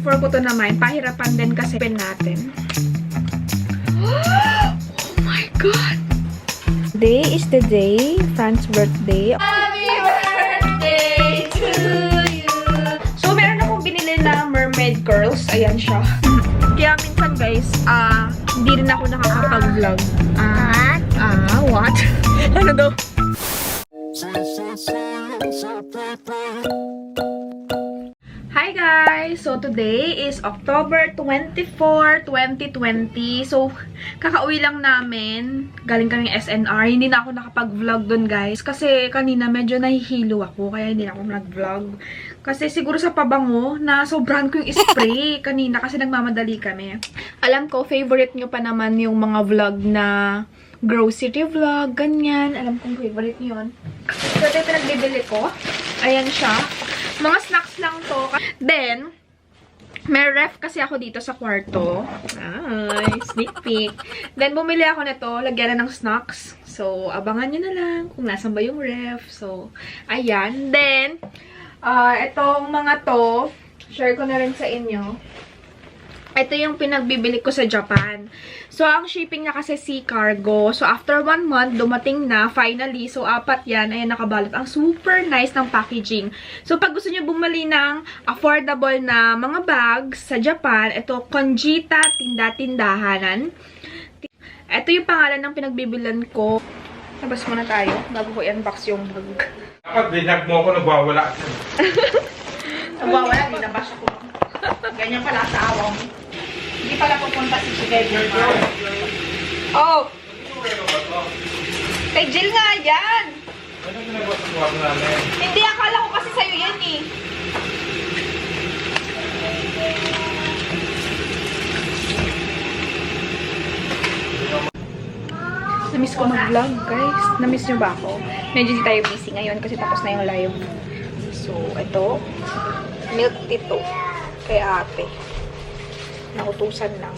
For ko to naman, pahirapan din kasi pen natin. Oh my God! Today is the day, Fran's birthday. Happy birthday to you! So, meron akong binili na mermaid curls. Ayan siya. Kaya minsan guys, hindi rin ako nakakapag-vlog. What? Ano daw? Hi guys! So today is October 24, 2020. So kakauwi lang namin. Galing kaming SNR. Hindi na ako nakapag-vlog dun guys. Kasi kanina medyo nahihilo ako. Kaya hindi na ako nag-vlog. Kasi siguro sa pabango na sobrahan ko yung spray kanina kasi nagmamadali kami. Alam ko, favorite nyo pa naman yung mga vlog na grocery vlog, ganyan. Alam kong favorite nyo yun. So ito yung pinagbibili ko. Ayan siya. Mga snacks lang to. Then, may ref kasi ako dito sa kwarto. Ay, sneak peek. Then, bumili ako nito. Lagyan na ng snacks. So, abangan nyo na lang kung nasan ba yung ref. So, ayan. Then, itong mga to, share ko na rin sa inyo. Ito yung pinagbibili ko sa Japan. So, ang shipping niya kasi Sea Cargo. So, after 1 month, dumating na, finally. So, 4 yan. Ayan, nakabalot. Ang super nice ng packaging. So, pag gusto niyo bumili ng affordable na mga bags sa Japan, ito, Conjita Tinda-Tindahanan. Ito yung pangalan ng pinagbibilan ko. Labas muna tayo, bago ko i-unbox yung bag. Dapat binag mo ako, nagwawala. Nagwawala, di na ba siya ko? Ganyan pala sa awa mo. Hindi pala pupunta si Sugar. Oh! Kay Jill nga yan! Ano ginagawa sa kwarto namin? Hindi, akala ko kasi sa'yo yan eh. Namiss ko mag-vlog, guys. Namiss nyo ba ako? Medyo di tayo busy ngayon kasi tapos na yung live. So, ito. Milk tea to. Kay ate. Nautusan lang.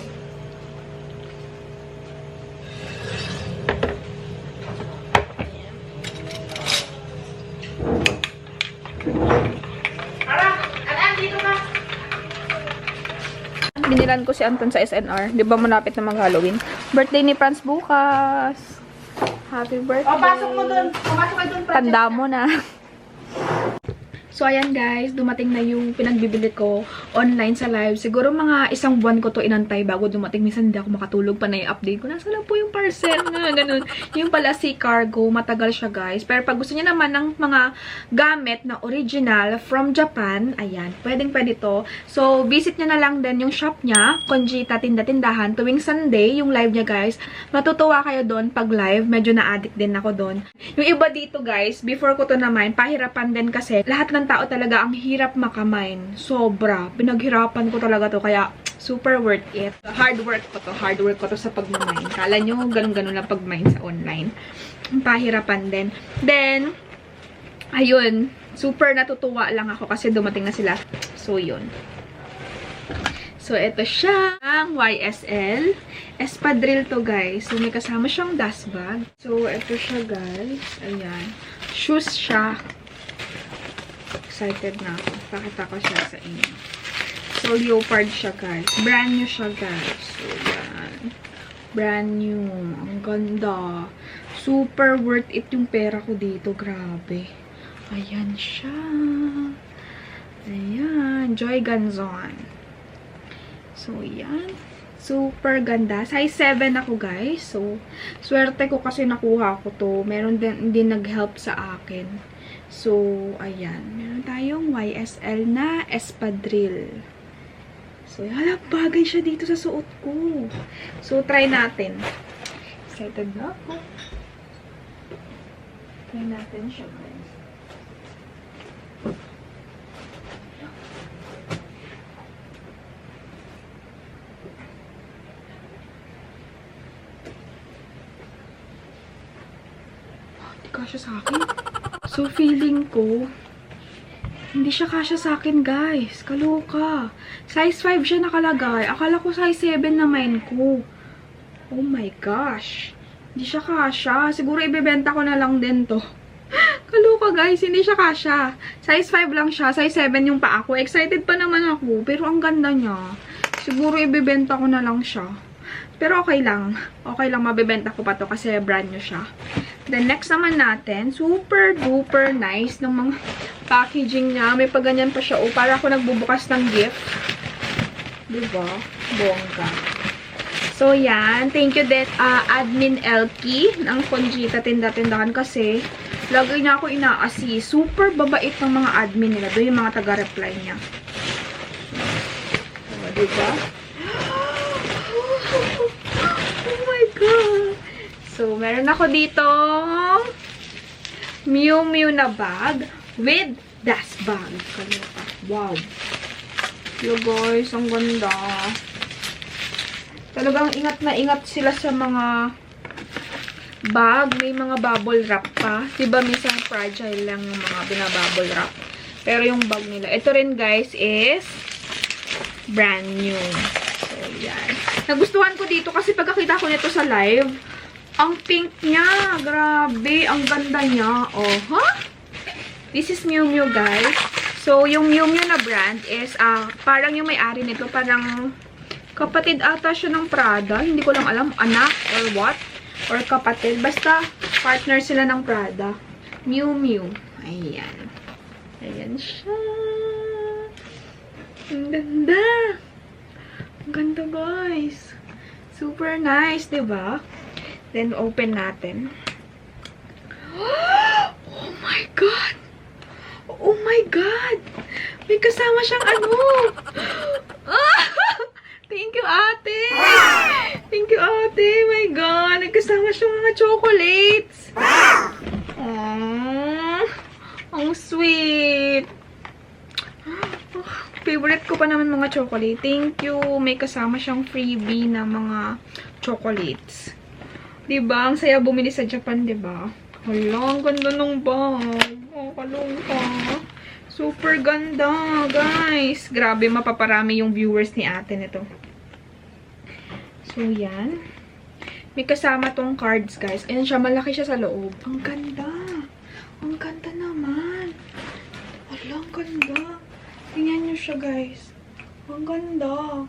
Binilan ko si Anton sa SNR. Di ba malapit na mag-Halloween? Birthday ni Franz bukas. Happy birthday. O, pasok mo dun. Pumasok ka dun. Tanda mo na. So, ayan guys, dumating na yung pinagbibili ko online sa live. Siguro mga 1 buwan ko to inantay bago dumating. Minsan hindi ako makatulog pa na i-update ko. Nasa lang po yung parcel na ganun. Yung pala Sea Cargo, matagal siya guys. Pero pag gusto niyo naman ng mga gamit na original from Japan, ayan, pwedeng-pwede to. So, visit niya na lang din yung shop niya, Conjita Tinda-Tindahan, tuwing Sunday, yung live niya guys. Matutuwa kayo doon pag live. Medyo na-addict din ako doon. Yung iba dito guys, before ko to naman, pahirapan din kasi lahat ng tao talaga ang hirap makamine. Sobra. Pinaghirapan ko talaga to. Kaya, super worth it. Hard work ko to. Hard work ko to sa pagmamine. Kala nyo, ganun-ganun lang pagmine sa online. Pahirapan din. Then, ayun. Super natutuwa lang ako kasi dumating na sila. So, yun. So, ito siya. Ang YSL. Espadrille to, guys. So, may kasama siyang dust bag. So, ito siya, guys. Ayan. Shoes siya. Excited na ako. Pakita ko siya sa inyo. So, leopard siya, guys. Brand new siya, guys. So, yan. Brand new. Ang ganda. Super worth it yung pera ko dito. Grabe. Ayan siya. Ayan. Joy Ganzon. So, yan. Super ganda. Size 7 ako, guys. So, swerte ko kasi nakuha ko to. Meron din nag-help sa akin. So, ayan. Meron tayong YSL na espadrille. So, hala, bagay siya dito sa suot ko. So, try natin. Excited na ako. Try natin siya, guys. Hindi kasya sa akin. So, feeling ko, hindi siya kasya sa akin, guys. Kaloka. Size 5 siya nakalagay. Akala ko size 7 na mine ko. Oh my gosh. Hindi siya kasya. Siguro ibebenta ko na lang din to. Kaloka ka guys, hindi siya kasha. Size 5 lang siya, size 7 yung paa ko. Excited pa naman ako, pero ang ganda niya. Siguro ibibenta ko na lang siya. Pero okay lang. Okay lang, mabibenta ko pa to kasi brand new siya. Then next naman natin, super duper nice ng mga packaging niya. May paganyan pa siya. Para ako nagbubukas ng gift. Diba? Bongga. So, yan. Thank you din, Admin Elkie ng Conjita Tinda-Tindahan kasi lagi niya ako ina-assist. Super babait ng mga admin nila. Doon yung mga taga-reply niya. So, diba? Oh my God! So, meron ako dito Miu Miu na bag with dust bag. Wow! Yo guys, ang ganda. Talagang ingat na ingat sila sa mga bag. May mga bubble wrap pa. Diba minsan fragile lang yung mga binabubble wrap. Pero yung bag nila. Ito rin guys is brand new. So, yan. Nagustuhan ko dito kasi pagkakita ko nito sa live, ang pink niya. Grabe. Ang ganda niya. Oh, huh? This is Miu Miu guys. So, yung Miu Miu na brand is parang yung may-ari nito parang kapatid ata siya ng Prada. Hindi ko lang alam, anak or what. Or kapatid. Basta, partner sila ng Prada. Miu Miu. Ayan. Ayan siya. Ang ganda. Ang ganda, guys. Super nice, diba? Then, open natin. Oh my God! Oh my God! May kasama siyang ano! Thank you, ate! Thank you, ate! My God! Nagkasama siyang mga chocolates! Aww! Ang sweet! Favorite ko pa naman mga chocolate. Thank you! May kasama siyang freebie na mga chocolates. Diba? Ang saya bumili sa Japan, diba? Hala, ang ganda nung bag. Oh, kalungka. Super ganda, guys. Grabe, mapaparami yung viewers ni ate nito. So, yan. May kasama tong cards, guys. Ayan siya, malaki siya sa loob. Ang ganda. Ang ganda naman. Wala, ang ganda. Tingnan nyo siya, guys. Ang ganda.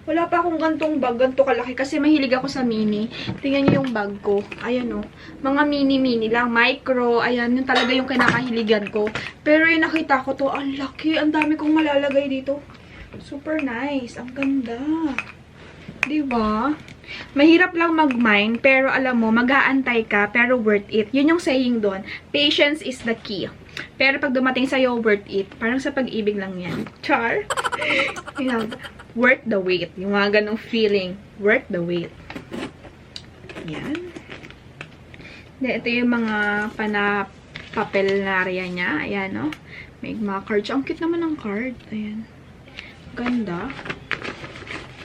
Wala pa akong gantong bag, ganto kalaki. Kasi mahilig ako sa mini. Tingnan nyo yung bag ko. Ayan o. Mga mini-mini lang. Micro. Ayan, yun talaga yung kinakahiligan ko. Pero yung nakita ko to, ang laki. Ang dami kong malalagay dito. Super nice. Ang ganda. Diba? Mahirap lang mag-mine, pero alam mo, mag-aantay ka, pero worth it. Yun yung saying doon. Patience is the key. Pero pag dumating sa'yo, worth it. Parang sa pag-ibig lang yan. Char? Worth the wait. Yung mga ganong feeling. Worth the wait. Yan. Ito yung mga papel na area niya. Ayan, no? May mga cards. Ang cute naman ng card. Ayan. Ganda.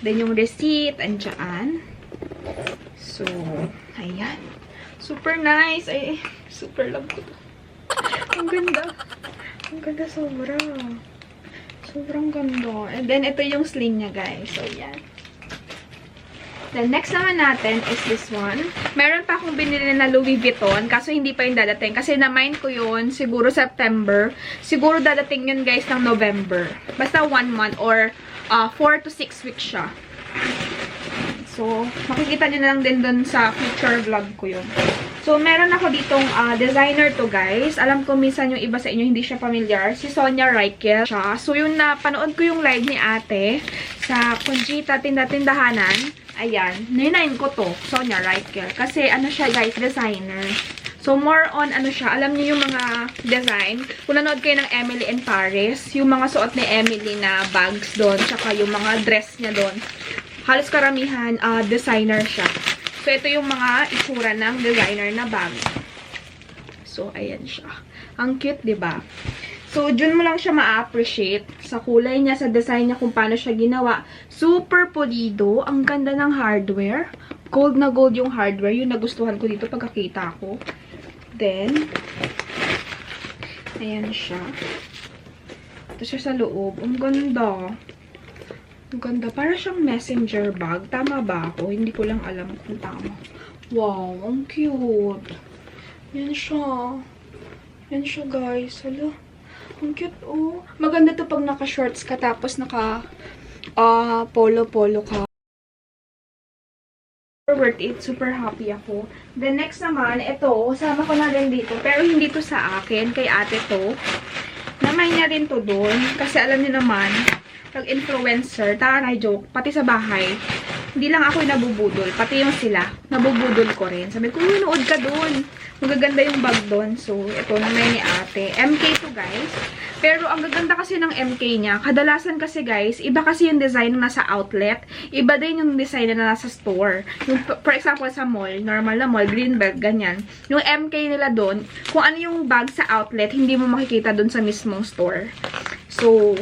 Then, yung receipt, andyan. So, ayan. Super nice. Ay, super love ko to. Ang ganda. Ang ganda sobra. Sobrang ganda. And then, ito yung sling niya, guys. So, yan. Then, next naman natin is this one. Meron pa akong binili na Louis Vuitton. Kaso, hindi pa yung dadating. Kasi, na-mind ko yun. Siguro September. Siguro dadating yun, guys, ng November. Basta 1 month or 4 to 6 weeks siya. So, makikita nyo na lang din dun sa future vlog ko yun. So, meron ako ditong designer to, guys. Alam ko minsan yung iba sa inyo hindi siya familiar. Si Sonia Rykel siya. So, yung napanood ko yung live ni ate sa Conjita Tinda-Tindahanan. Ayan. Ninain ko to, Sonia Rykel. Kasi, ano siya, guys, designer. So, more on, ano siya, alam niyo yung mga design. Kung nanood kayo ng Emily in Paris, yung mga suot ni Emily na bags doon, tsaka yung mga dress niya doon. Halos karamihan, designer siya. So, ito yung mga itsura ng designer na bag. So, ayan siya. Ang cute, diba? So, dun mo lang siya ma-appreciate sa kulay niya, sa design niya, kung paano siya ginawa. Super pulido. Ang ganda ng hardware. Gold na gold yung hardware. Yung nagustuhan ko dito pagkakita ko. Then, ayan siya. Ito siya sa loob. Ang ganda. Ang ganda. Para siyang messenger bag. Tama ba ako? Hindi ko lang alam kung tama. Wow, ang cute. Yan siya. Yan siya, guys. Hala. Ang cute, oh. Maganda to pag naka-shorts ka tapos polo-polo ka. Worth it. Super happy ako. Then, next naman, ito. Sama ko na rin dito. Pero hindi to sa akin. Kay ate to. Namay niya rin to doon. Kasi alam niyo naman, pag influencer, taray joke, pati sa bahay, hindi lang ako yung nabubudol. Pati yung sila, nabubudol ko rin. Sabi ko, nood ka doon. Magaganda yung bag doon. So, ito namay ni ate. MK to, guys. Pero, ang gaganda kasi ng MK niya, kadalasan kasi, guys, iba kasi yung design na nasa outlet. Iba din yung design na nasa store. Yung, for example, sa mall, normal na mall, Greenberg, ganyan. Yung MK nila doon, kung ano yung bag sa outlet, hindi mo makikita doon sa mismong store. So,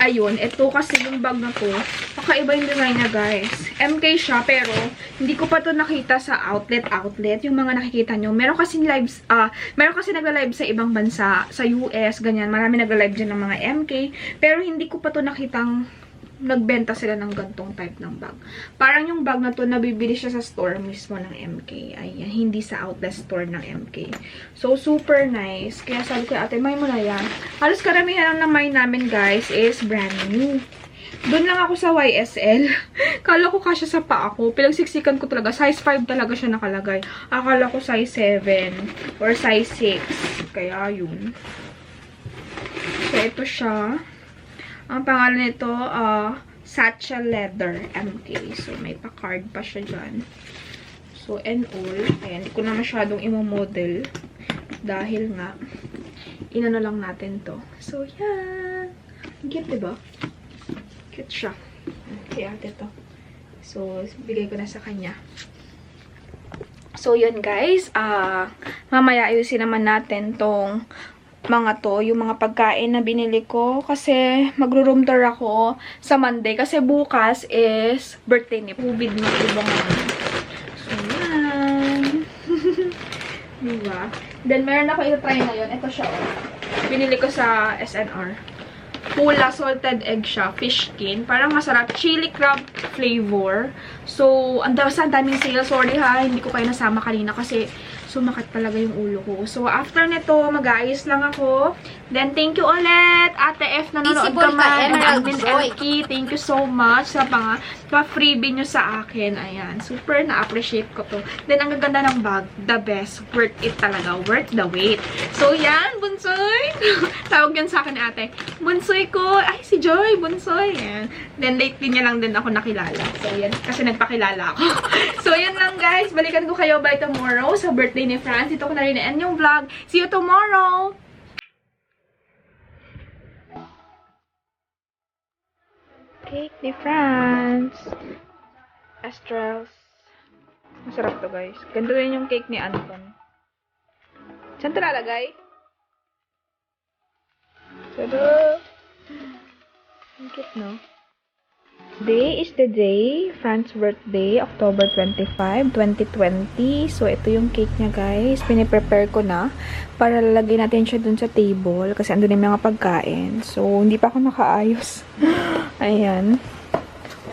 ayun, ito kasi yung bag na to, kakaiba yung design niya, guys. MK siya, pero hindi ko pa to nakita sa outlet. Yung mga nakikita nyo. Meron kasi nagla-live sa ibang bansa, sa US, ganyan. Marami nagla-live dyan ng mga MK. Pero hindi ko pa to nakitang nagbenta sila ng gantong type ng bag. Parang yung bag na to, nabibili siya sa store mismo ng MK. Ayan, hindi sa outlet store ng MK. So, super nice. Kaya sabi ko, ate, may mo na yan. Halos karamihan ng may namin, guys, is brand new. Doon lang ako sa YSL. Kala ko kasya sa paa ko. Pinagsiksikan ko talaga. Size 5 talaga siya nakalagay. Akala ko size 7 or size 6. Kaya, yun. So, ito siya. Ang pangalan nito, Satchel Leather MK. So, may pa-card pa siya dyan. So, and all. Ayan, hindi ko na masyadong imo-model. Dahil nga, inano lang natin to. So, yan. Cute, diba? Cute siya. Kaya ate to. So, bigay ko na sa kanya. So, yun guys. Mamaya ayusin naman natin tong mga to, yung mga pagkain na binili ko. Kasi magro-room tour ako sa Monday. Kasi bukas is birthday ni Pubid ng ibang mga. So, yan. Diba? Then, meron ako ito-try ngayon. Ito siya. Binili ko sa SNR. Pula salted egg siya. Fish skin. Parang masarap. Chili crab flavor. So, ang daming sale. Sorry ha, hindi ko kayo nasama kanina kasi sumakit talaga yung ulo ko. So, after nito, mag-aayos lang ako. Then, thank you ulit, Ate F, nanonood ka man. And Admin Elkie, thank you so much sa pa-freebie nyo sa akin. Ayan, super na-appreciate ko to. Then, ang gaganda ng bag, the best. Worth it talaga. Worth the wait. So, yan, Bunsoy. Tawag yan sa akin ni Ate. Bunsoy ko. Ay, si Joy, Bunsoy. Ayan. Then, lately niya lang din ako nakilala. So, yan. Kasi nagpakilala ako. So, yan lang, guys. Balikan ko kayo by tomorrow sa birthday ni Franz. Dito ko na rin na-end yung vlog. See you tomorrow! Cake ni Franz. Astrals. Masarap to, guys. Ganito rin yung cake ni Anton. Saan ito lalagay? Tada! Ang cute, no? Today is the day, Franz's birthday, October 25, 2020. So, ito yung cake niya, guys. Piniprepare ko na para lalagay natin siya dun sa table kasi andun yung mga pagkain. So, hindi pa ako nakaayos. Ayan.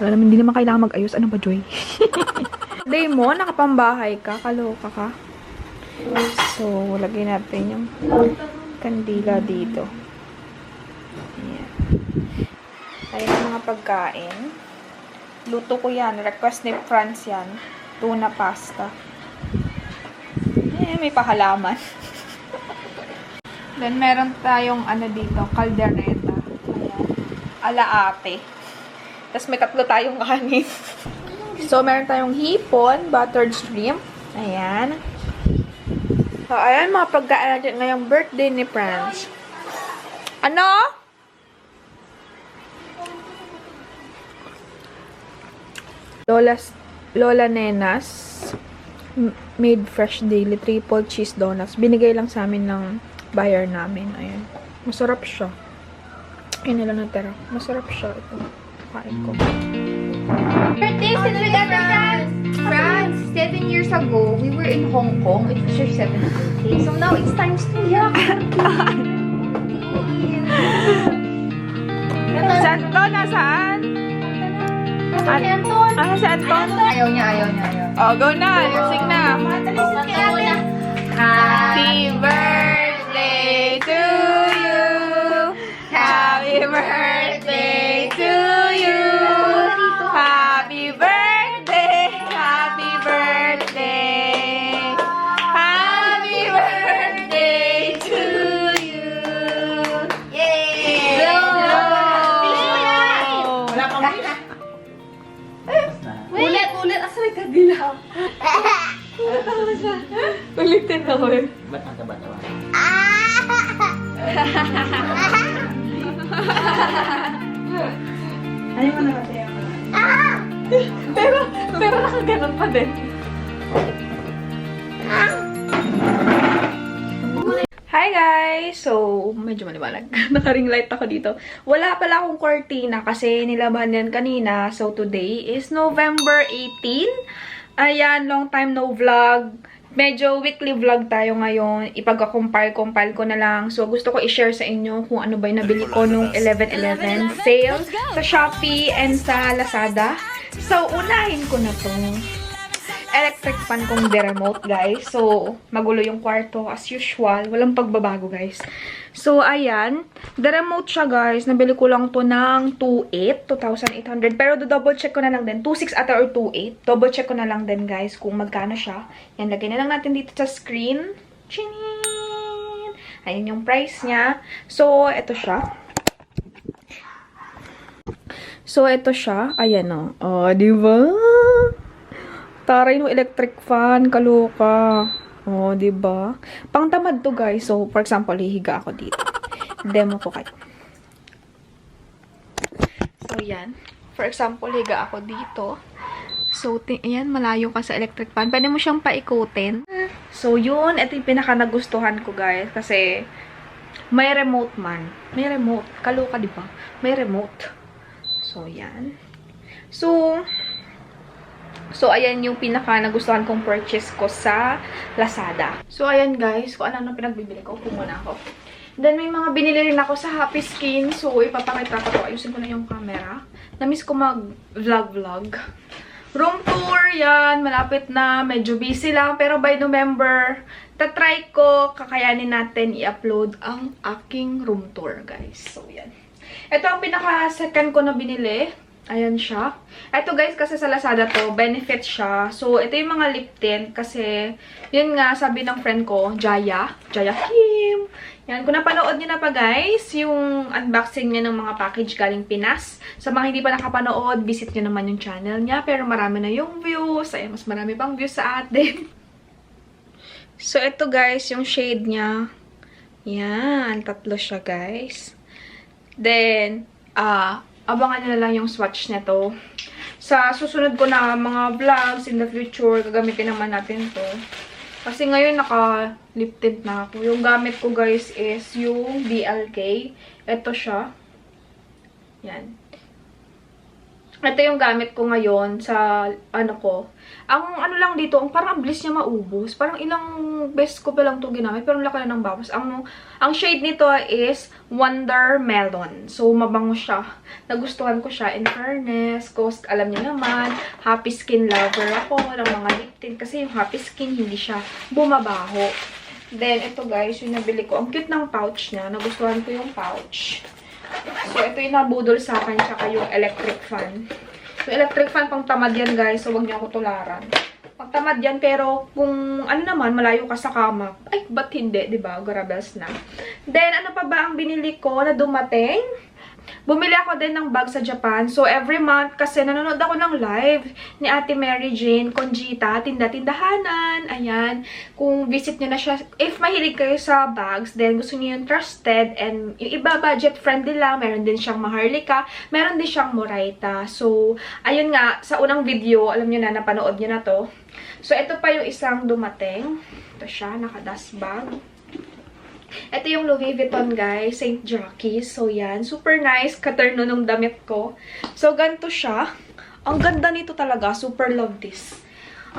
Wala naman, hindi naman kailangan mag-ayos. Ano ba, Joy? Day mo, nakapambahay ka. Kaloka ka. So, lagay natin yung kandila dito. Ayan. Ayan ang mga pagkain. Luto ko yan. Request ni Franz yan. Tuna pasta. May pahalaman. Then, meron tayong ano dito, caldereta. Ayan. Ala ate. Tapos may tatlo tayong kanin. So, meron tayong hipon, buttered shrimp. Ayan. So, ayan mga pagkain natin ngayong birthday ni Franz. Ano? Lola Nenas made fresh daily triple cheese donuts. Binigay lang sa amin ng buyer namin. Ayan. Masarap siya. Ayun nila natira. Masarap siya. Ito. Kain ko. Birthday celebrate Franz, 7 years ago, we were in Hong Kong. It was your 7th birthday. So now it's times 2. Yeah. Saan ko? Nasaan? Anton. Ano si Anton? Ayaw niya. Oh, go na. Sing na. Happy birthday to you. Happy birthday to you. Happy birthday. Happy birthday. Happy birthday to you. Yay! Wala pang wish. Ulit. Asa may kabila? Ulitin ako eh. Ba't ang taba-taba? Ano mo na kasi ako? Pero nakaganon pa din. Hi guys! So, medyo maliwanag. Naka-ring light ako dito. Wala pala akong cortina kasi nilaban yan kanina. So, today is November 18. Ayan, long time no vlog. Medyo weekly vlog tayo ngayon. Ipag-compile ko na lang. So, gusto ko i-share sa inyo kung ano ba yung nabili ko nung 11/11 sale sa Shopee and sa Lazada. So, unahin ko na to. Electric fan kong de-remote, guys. So, magulo yung kwarto as usual. Walang pagbabago, guys. So, ayan. De-remote siya, guys. Nabili ko lang to ng 2,800. Pero double check ko na lang din. 2,600 ata or 2,800. Double check ko na lang din, guys, kung magkano siya. Yan, lagay na lang natin dito sa screen. Chinin! Ayan yung price niya. So, ito siya. Ayan, o. Oh, diba? Taray no electric fan, kaloka. Oh, 'di ba? Pangtamad to, guys. So, for example, hihiga ako dito. Demo ko kayo. So, yan. For example, higa ako dito. So, ayan, malayo ka sa electric fan. Pwede mo siyang paikutin. So, yun. Ito yung pinaka nagustuhan ko, guys. Kasi, may remote man. May remote. Kaloka, 'di ba? May remote. So, yan. So, ayan yung pinaka nagustuhan kong purchase ko sa Lazada. So, ayan guys, kung ano pinagbibili ko, muna ako. Then, may mga binili rin ako sa Happy Skin. So, ipapakita ko to. Ayusin ko na yung camera. Namiss ko mag-vlog. Room tour, yan. Malapit na. Medyo busy lang. Pero by November, tatry ko, kakayanin natin i-upload ang aking room tour, guys. So, yan. Ito ang pinaka-second ko na binili. Ayan siya. Ito guys, kasi sa Lazada to, benefit siya. So, ito yung mga lip tint kasi, yun nga, sabi ng friend ko, Jaya Kim. Yan, kung napanood niyo na pa guys, yung unboxing niya ng mga package galing Pinas. Sa mga hindi pa nakapanood, visit niyo naman yung channel niya. Pero marami na yung views. Ayan, mas marami pang views sa atin. So, ito guys, yung shade niya. Yan, 3 siya guys. Then, abangan nyo na lang yung swatch nito. Sa susunod ko na mga vlogs in the future, gagamitin naman natin to. Kasi ngayon naka-lip tint na ako. Yung gamit ko guys is yung BLK. Ito siya. Yan. Ito yung gamit ko ngayon sa ano ko. Ang ano lang dito, parang ang bilis niya maubos. Parang ilang beses ko pa lang ito ginamit. Pero laki na ng bawas. Ang shade nito is Wonder Melon. So, mabango siya. Nagustuhan ko siya. In fairness, cause alam niyo naman, happy skin lover ako ng mga lip tint. Kasi yung happy skin, hindi siya bumabaho. Then, ito guys, yung nabili ko. Ang cute ng pouch niya. Nagustuhan ko yung pouch. So, ito yung nabudol sa akin. Tsaka yung electric fan. Yung electric fan, pang tamad yan guys. So, huwag niyo ako tularan. Pang tamad yan, pero kung ano naman, malayo ka sa kama. Ay, ba't hindi? Diba? Garabels na. Then, ano pa ba ang binili ko na dumating? Bumili ako din ng bag sa Japan. So, every month, kasi nanonood ako ng live ni Ate Mary Jane Conjita, Tinda-Tindahanan. Ayan. Kung visit nyo na siya, if mahilig kayo sa bags, then gusto nyo yung trusted, and yung iba budget-friendly lang, meron din siyang Maharlika, meron din siyang Moraita. So, ayun nga, sa unang video, alam nyo na, napanood nyo na to. So, ito pa yung isang dumating. Ito siya, naka-dust bag. Ito yung Louis Vuitton, guys. St. Jacques. So, yan. Super nice. Katerno nung damit ko. So, ganito siya. Ang ganda nito talaga. Super love this.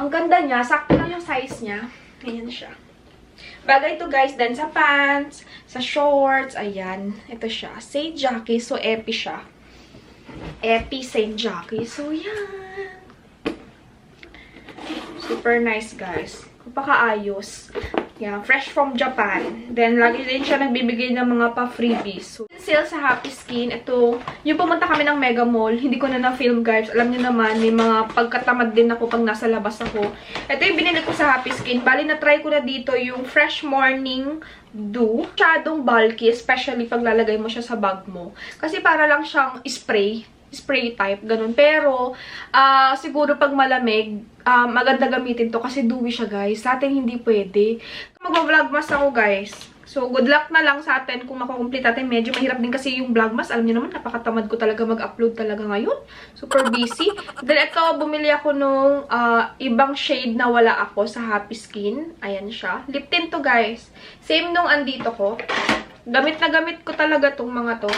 Ang ganda niya. Sakto lang yung size niya. Ayan siya. Bagay ito, guys. Then, sa pants, sa shorts. Ayan. Ito siya. St. Jacques. So, epi siya. Epi St. Jacques. So, yan. Super nice, guys. Napakaayos. Yeah, fresh from Japan. Then, lagi din siya nagbibigay ng mga pa-freebies. So, sale sa Happy Skin. Ito, yung pumunta kami ng Mega Mall, hindi ko na na-film, guys. Alam niyo naman, may mga pagkatamad din ako pag nasa labas ako. Ito yung binili ko sa Happy Skin. Bali, na-try ko na dito yung Fresh Morning Dew. Masyadong bulky, especially pag lalagay mo siya sa bag mo. Kasi para lang siyang spray type, ganun. Pero, siguro pag malamig, maganda gamitin to kasi dewy siya, guys. Sa atin, hindi pwede. Mag-vlogmas ako, guys. So, good luck na lang sa atin kung makukomplete natin. Medyo mahirap din kasi yung vlogmas. Alam niyo naman, napakatamad ko talaga mag-upload talaga ngayon. Super busy. Then, ito, bumili ako nung ibang shade na wala ako sa Happy Skin. Ayan siya. Lip tint to, guys. Same nung andito ko. Gamit na gamit ko talaga tong mga to.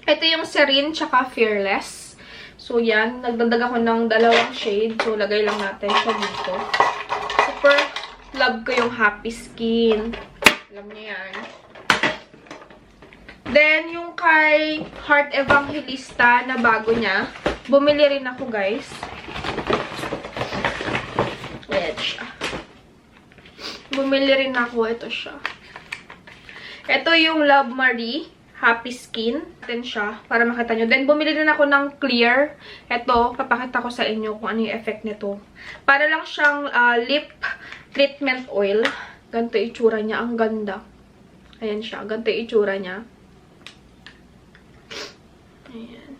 Ito yung Serene tsaka Fearless. So, yan. Nagdadag ako ng dalawang shade. So, lagay lang natin siya dito. Super love ko yung Happy Skin. Alam niyo yan. Then, yung kay Heart Evangelista na bago niya, bumili rin ako, guys. Ayan siya. Bumili rin ako. Ito siya. Ito yung Love Marie Happy Skin. Then siya, para makita nyo. Then, bumili din ako ng clear. Ito, papakita ko sa inyo kung ano yung effect nito. Para lang siyang lip treatment oil. Ganito yung itsura niya. Ang ganda. Ayan siya. Ganito yung itsura niya. Ayan.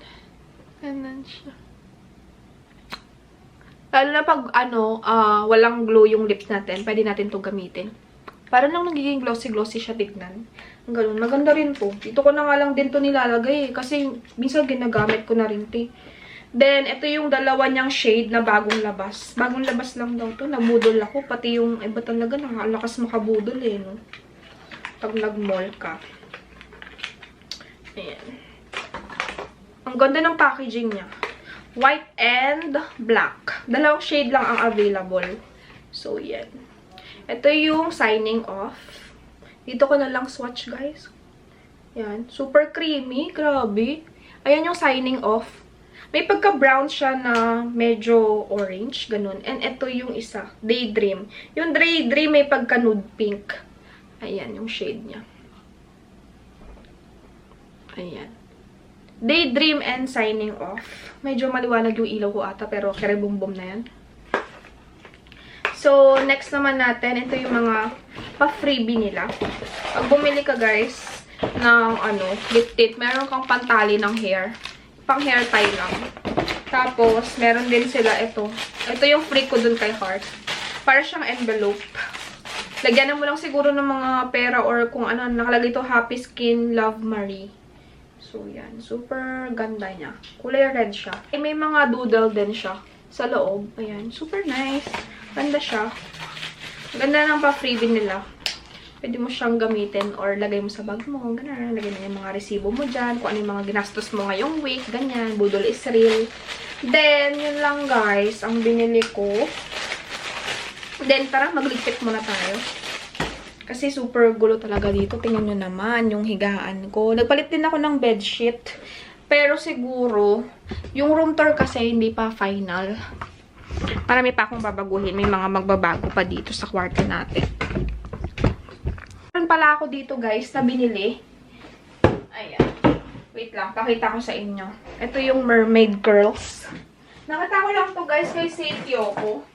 Ganun siya. Lalo na pag, walang glow yung lips natin, pwede natin to gamitin. Parang lang nagiging glossy-glossy siya tignan. Ang ganun. Maganda rin to. Dito ko na nga lang din to nilalagay eh. Kasi minsan ginagamit ko na rin to. Then, ito yung dalawa niyang shade na bagong labas. Bagong labas lang daw to. Nabudol ako. Pati yung iba talaga nakalakas makabudol eh. No? Pag nag-mall ka. Ayan. Ang ganda ng packaging niya. White and black. Dalawang shade lang ang available. So, yan. Ito yung signing off. Dito ko na lang swatch, guys. Yan. Super creamy. Grabe. Ayan yung signing off. May pagka-brown siya na medyo orange. Ganun. And ito yung isa. Daydream. Yung Daydream may pagka-nude pink. Ayan yung shade niya. Ayan. Daydream and signing off. Medyo maliwanag yung ilaw ko ata. Pero kere-bum-bum na yan. So, next naman natin, ito yung mga pa-freebie nila. Pag bumili ka, guys, ng lip tint, meron kang pantali ng hair. Pang hair tie lang. Tapos, meron din sila ito. Ito yung free ko dun kay Heart. Para siyang envelope. Lagyan mo lang siguro ng mga pera or kung ano, nakalagay ito, Happy Skin Love Marie. So, yan. Super ganda niya. Kulay red siya. May mga doodle din siya sa loob. Ayan. Super nice. Ganda siya. Ganda ng pa-freebie nila. Pwede mo siyang gamitin or lagay mo sa bag mo. Ganun. Lagay mo yung mga resibo mo dyan. Kung ano yung mga ginastos mo ngayong week. Ganyan. Budol is real. Then, yun lang guys. Ang binili ko. Then, tara, magligpit muna tayo. Kasi super gulo talaga dito. Tingnan nyo naman yung higaan ko. Nagpalit din ako ng bedsheet. Pero siguro, yung room tour kasi hindi pa final. Marami pa akong babaguhin. May mga magbabago pa dito sa kwarto natin. Meron pala ako dito guys na binili. Ayan. Wait lang. Pakita ko sa inyo. Ito yung Mermaid Girls. Nakita ko lang to guys kay Saint Yoko.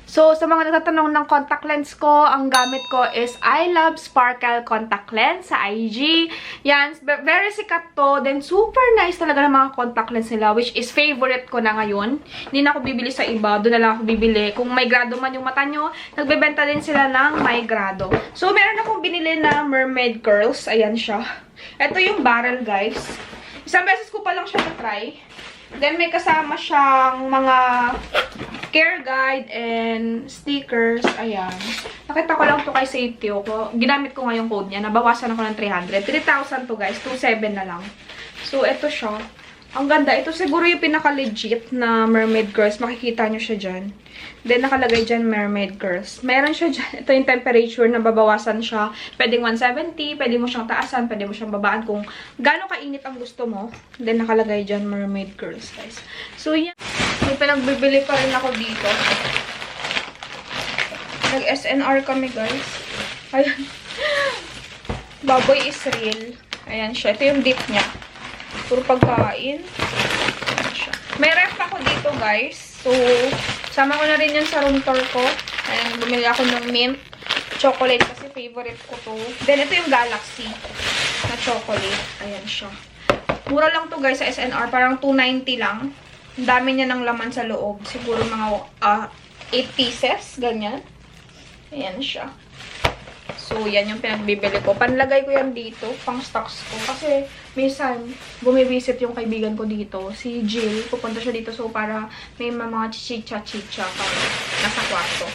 So, sa mga nagtatanong ng contact lens ko, ang gamit ko is I Love Sparkle Contact Lens sa IG. Yan, very sikat to. Then, super nice talaga ng mga contact lens nila, which is favorite ko na ngayon. Hindi na ako bibili sa iba, doon na lang ako bibili. Kung may grado man yung mata nyo, nagbebenta din sila ng may grado. So, meron akong binili na Mermaid Girls. Ayan siya. Ito yung barrel, guys. Isang beses ko pa lang siya na-try. Then, may kasama siyang mga care guide and stickers. Ayan. Nakita ko lang to kay Safety ko. Ginamit ko nga yung code niya. Nabawasan ako ng 300. 3,000 to guys. 2,700 na lang. So, ito siya. Ang ganda. Ito siguro yung pinaka-legit na Mermaid Girls. Makikita nyo siya dyan. Then, nakalagay dyan Mermaid Girls. Meron siya dyan. Ito yung temperature na babawasan siya. Pwedeng 170. Pwede mo siyang taasan. Pwede mo siyang babaan kung gaano kainit ang gusto mo. Then, nakalagay dyan Mermaid Girls, guys. So, yan. May pinagbibili pa rin ako dito. Nag-SNR kami, guys. Ayan. Baboy is real. Ayan siya. Ito yung dip niya. Puro pagkain. Ayan siya. May ref ako dito, guys. So, sama ko na rin yan sa room tour ko. Ayan, bumili ako ng mint chocolate kasi favorite ko to. Then, ito yung Galaxy na chocolate. Ayan siya. Mura lang to, guys, sa SNR. Parang 290 lang. Ang dami niya ng laman sa loob. Siguro mga 8 pieces. Ganyan. Ayan siya. So, yan yung pinagbibili ko. Panlagay ko yan dito, pang stocks ko. Kasi, minsan, bumivisit yung kaibigan ko dito. Si Jill, pupunta siya dito. So, para may mga chicha-chicha pang nasa kwarto.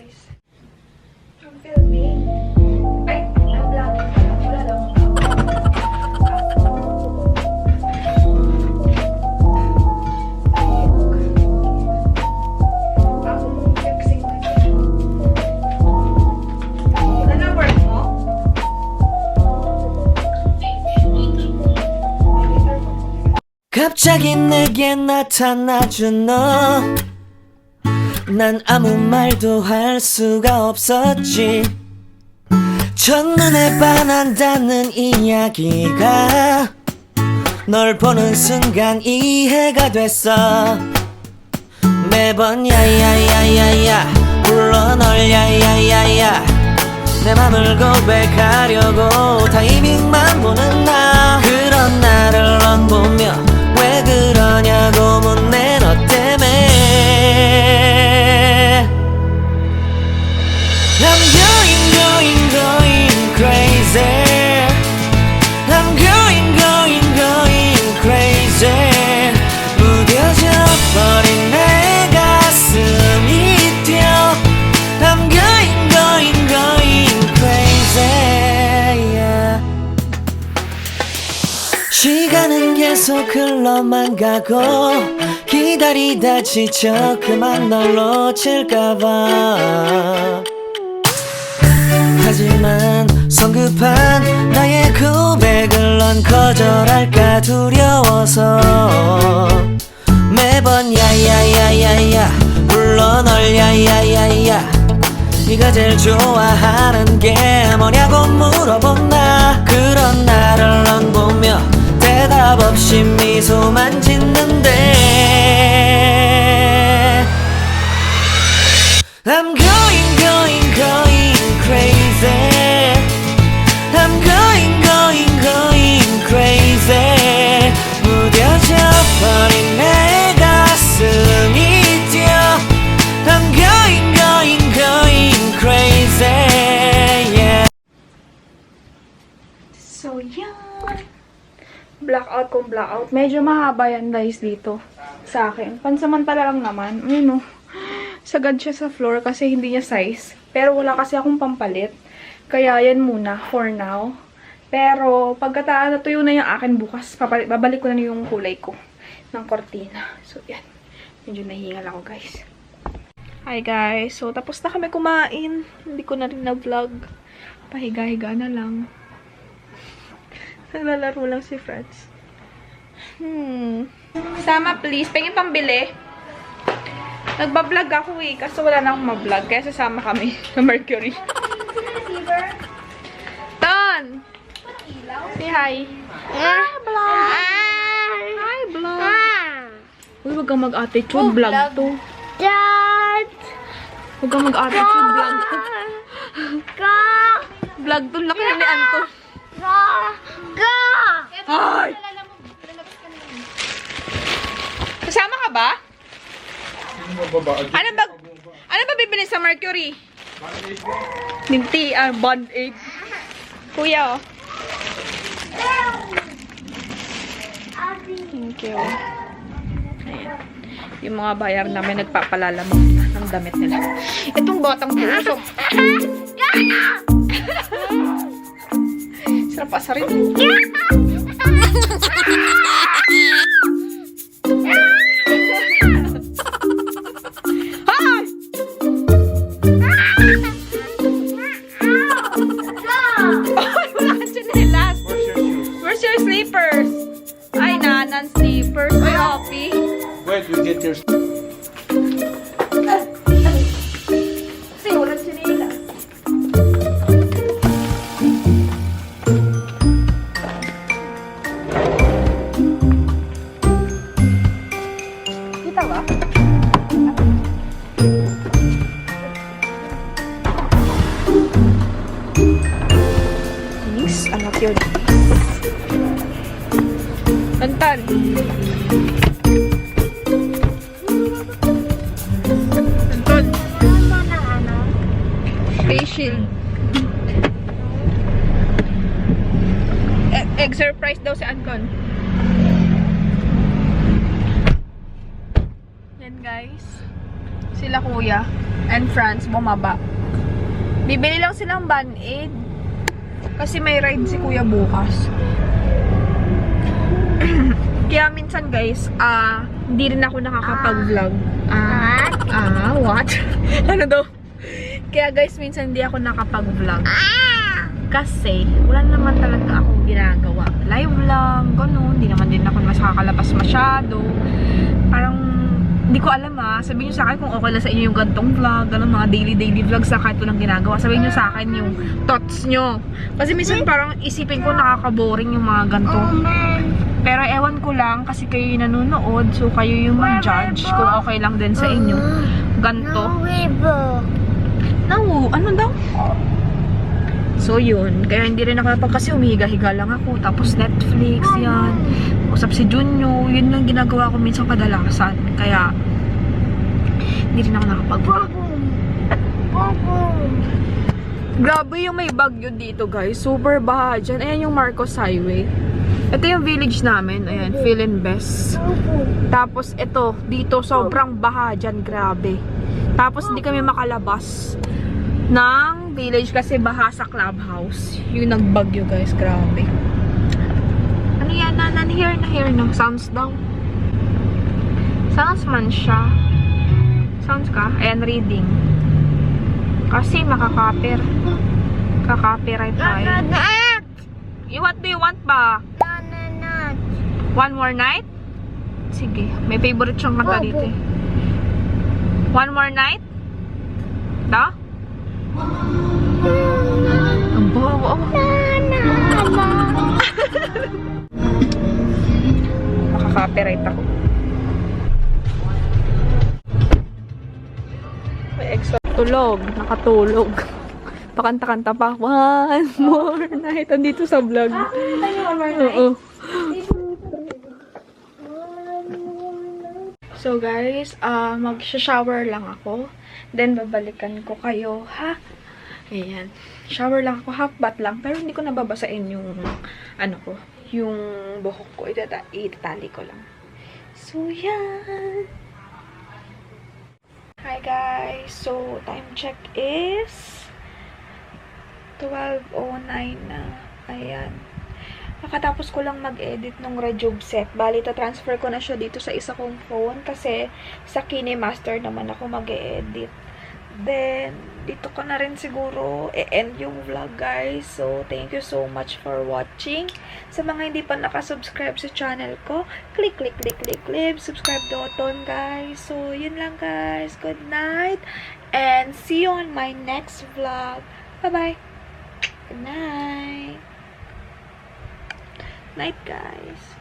I'm filming. Ay, I'm vlogging. Wala lang. 갑자기 내게 나타나준 너. 난 아무 말도 할 수가 없었지. 첫눈에 반한다는 이야기가 널 보는 순간 이해가 됐어. 매번 야야야야야 불러 널 야야야야 내 맘을 고백하려고 타이밍만 보는 나. 그런 나를 넌 보며 왜 그러냐고 묻네 너 때문에. I'm going crazy. I'm going crazy. 무뎌져 버린 내 가슴이 뛰어. I'm going crazy. Yeah. 시간은 계속 흘러만 가고 기다리다 지쳐 그만 널 놓칠까봐. 하지만 성급한 나의 고백을 넌 거절할까 두려워서 매번 야야야야야 불러 널 야야야야 네가 제일 좋아하는 게 뭐냐고 물어본 나. 그런 나를 넌 보며 대답 없이 미소만 짓는데 I'm going crazy. I'm going crazy. 무뎌져 버린 내 가슴이 뛰어. I'm going crazy. Yeah. So, yan. Blackout kung blackout. Medyo mahaba yan, guys, dito. Sa akin. Pansamantala lang naman. Ayun, no. Sagad siya sa floor kasi hindi niya size. Pero wala kasi akong pampalit. Kaya yan muna for now. Pero pagkataan natuyo na yung akin bukas, babalik ko na yung kulay ko ng kortina. So yan. Medyo nahingal ako, guys. Hi guys. So tapos na kami kumain. Hindi ko na rin na-vlog. Pahiga-higa na lang. Naglalaro lang si Franz. Sama please. Pengin pambili. Nagbablog ako eh, kasi wala na akong mablog. Kaya sasama kami sa Mercury. Ton! Say hi. Vlog! Hi, vlog! Uy, wag kang mag-attitude. Vlog to. Dad! Wag kang mag-attitude. Vlog to. Vlog to. Laki na ni Anto. Ay! Kasama ka ba? Ano ba bibili sa Mercury? Ninti, Bond 8. Kuya, oh. Thank you. Ayan. Yung mga bayar namin nagpapalalamang ng damit nila. Itong botang puso. Sarap pa sa rin. Non-sleepers. Oy, Opi. Wait, you get your... Kasi walang sinila. Anton. Anton. Face shield. Egg surprise daw si Anton. Yan guys. Sila kuya and Franz bumaba. Bibili lang silang Band-Aid. Kasi may ride si kuya bukas. Kaya minsan guys, hindi rin ako nakakapag-vlog. What? Ano daw? Kaya guys, minsan hindi ako nakapag-vlog. Kasi, wala naman talaga akong ginagawa. Live lang, gano'n. Hindi naman din ako makakalabas masyado. Parang, hindi ko alam sabihin nyo sa akin kung okay lang sa inyo yung gantong vlog, gano'n, mga daily vlogs sa kahit walang ginagawa. Sabihin nyo sa akin yung thoughts nyo. Kasi minsan parang isipin ko nakaka-boring yung mga ganto. Pero ewan ko lang, kasi kayo yung nanonood, so kayo yung mag-judge kung okay lang din sa inyo. Ganto. No, ano daw? So yun, kaya hindi rin ako kasi umihiga-higa lang ako. Tapos Netflix, yan. Usap si Junyo, yun lang ginagawa ko minsan kadalasan. Kaya, hindi rin ako nakapag-vlog. Grabe yung may bagyo dito guys. Super baha dyan. Ayan yung Marcos Highway. Ito yung village namin. Ayan, Philin Best. Tapos ito, dito sobrang baha dyan. Grabe. Tapos hindi kami makalabas ng village kasi baha sa clubhouse. Yung nagbagyo guys. Grabe. Ano yan? Na-hear na. Sounds daw. Sounds man siya. Sounds ka? Ayan, reading. Kasi makakapir. Kaka-copyright tayo. What do you want ba? One more night? Sige. May favorite siyang kanta dito eh. One more night? Da? Ang bobo. Makaka-copyright ako. May extra. Tulog. Nakatulog. Pakanta-kanta pa. One more night. Andito sa vlog. One more night? Oo. So guys, mag-shower lang ako. Then babalikan ko kayo, ha? Ayan. Shower lang ako, half bath lang. Pero hindi ko nababasain yung, ano ko, yung buhok ko. Itatali ko lang. So, yan. Hi guys. So, time check is 12:09 na. Ayan. Nakatapos ko lang mag-edit ng Rejob set. Bali, transfer ko na siya dito sa isa kong phone kasi sa KineMaster naman ako mag-edit. Then, dito ko na rin siguro e-end yung vlog, guys. So, thank you so much for watching. Sa mga hindi pa nakasubscribe sa channel ko, click, subscribe button, guys. So, yun lang, guys. Good night. And see you on my next vlog. Bye-bye. Good night. Night, guys.